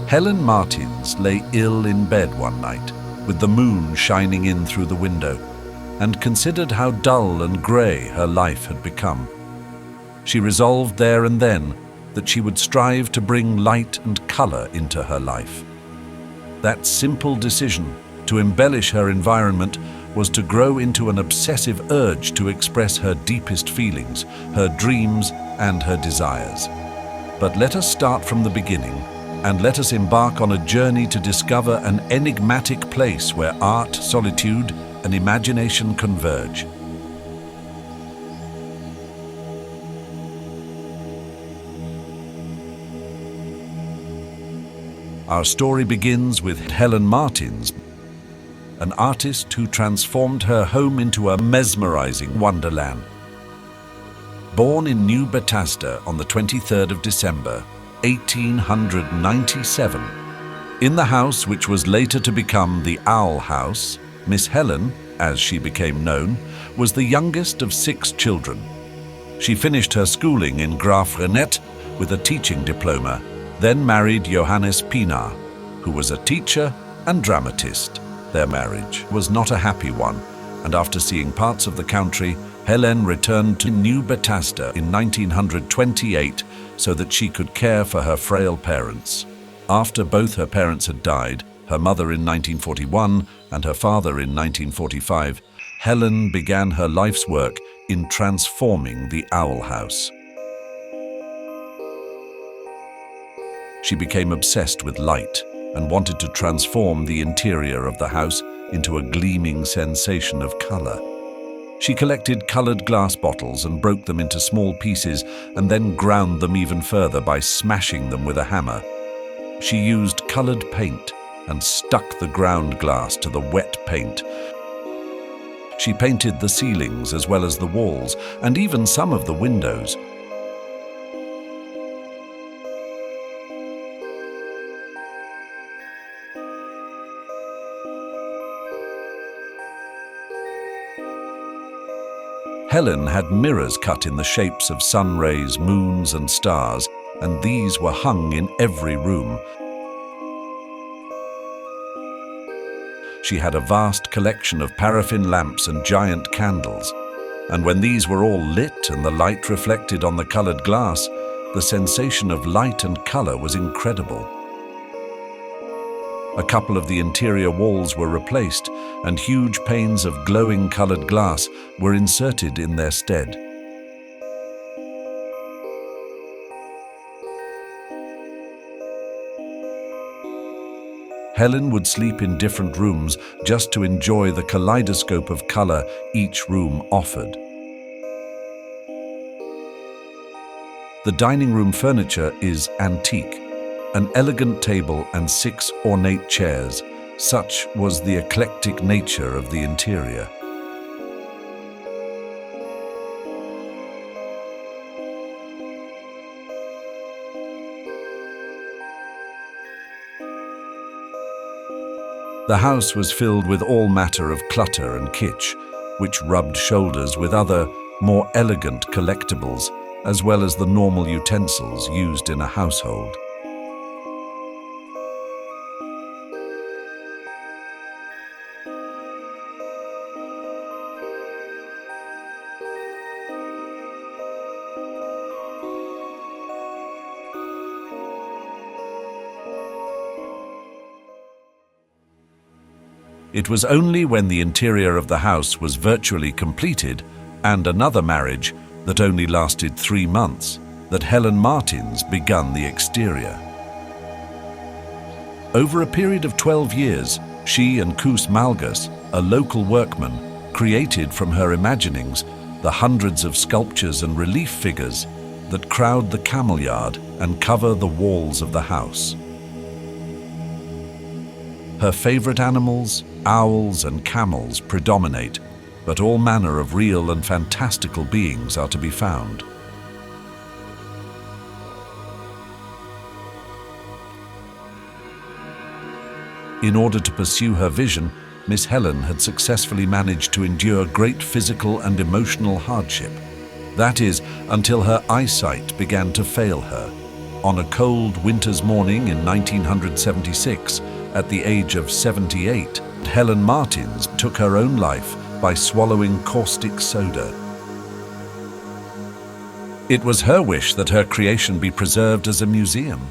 Helen Martins lay ill in bed one night, with the moon shining in through the window, and considered how dull and grey her life had become. She resolved there and then that she would strive to bring light and colour into her life. That simple decision to embellish her environment was to grow into an obsessive urge to express her deepest feelings, her dreams and her desires. But let us start from the beginning, and let us embark on a journey to discover an enigmatic place where art, solitude and imagination converge. Our story begins with Helen Martins, an artist who transformed her home into a mesmerizing wonderland. Born in New Bethesda on the 23rd of December, 1897, in the house which was later to become the Owl House, Miss Helen, as she became known, was the youngest of 6 children. She finished her schooling in Graaff-Reinet with a teaching diploma, then married Johannes Pienaar, who was a teacher and dramatist. Their marriage was not a happy one, and after seeing parts of the country, Helen returned to New Bethesda in 1928 so that she could care for her frail parents. After both her parents had died, her mother in 1941 and her father in 1945, Helen began her life's work in transforming the Owl House. She became obsessed with light and wanted to transform the interior of the house into a gleaming sensation of color. She collected colored glass bottles and broke them into small pieces and then ground them even further by smashing them with a hammer. She used colored paint and stuck the ground glass to the wet paint. She painted the ceilings as well as the walls and even some of the windows. Helen had mirrors cut in the shapes of sun rays, moons and stars, and these were hung in every room. She had a vast collection of paraffin lamps and giant candles, and when these were all lit and the light reflected on the colored glass, the sensation of light and color was incredible. A couple of the interior walls were replaced, and huge panes of glowing colored glass were inserted in their stead. Helen would sleep in different rooms just to enjoy the kaleidoscope of color each room offered. The dining room furniture is antique. An elegant table and 6 ornate chairs. Such was the eclectic nature of the interior. The house was filled with all matter of clutter and kitsch, which rubbed shoulders with other, more elegant collectibles, as well as the normal utensils used in a household. It was only when the interior of the house was virtually completed, and another marriage that only lasted 3 months, that Helen Martins begun the exterior. Over a period of 12 years, she and Koos Malgus, a local workman, created from her imaginings the hundreds of sculptures and relief figures that crowd the camel yard and cover the walls of the house. Her favorite animals, owls and camels, predominate, but all manner of real and fantastical beings are to be found. In order to pursue her vision, Miss Helen had successfully managed to endure great physical and emotional hardship. That is, until her eyesight began to fail her. On a cold winter's morning in 1976, at the age of 78, Helen Martins took her own life by swallowing caustic soda. It was her wish that her creation be preserved as a museum.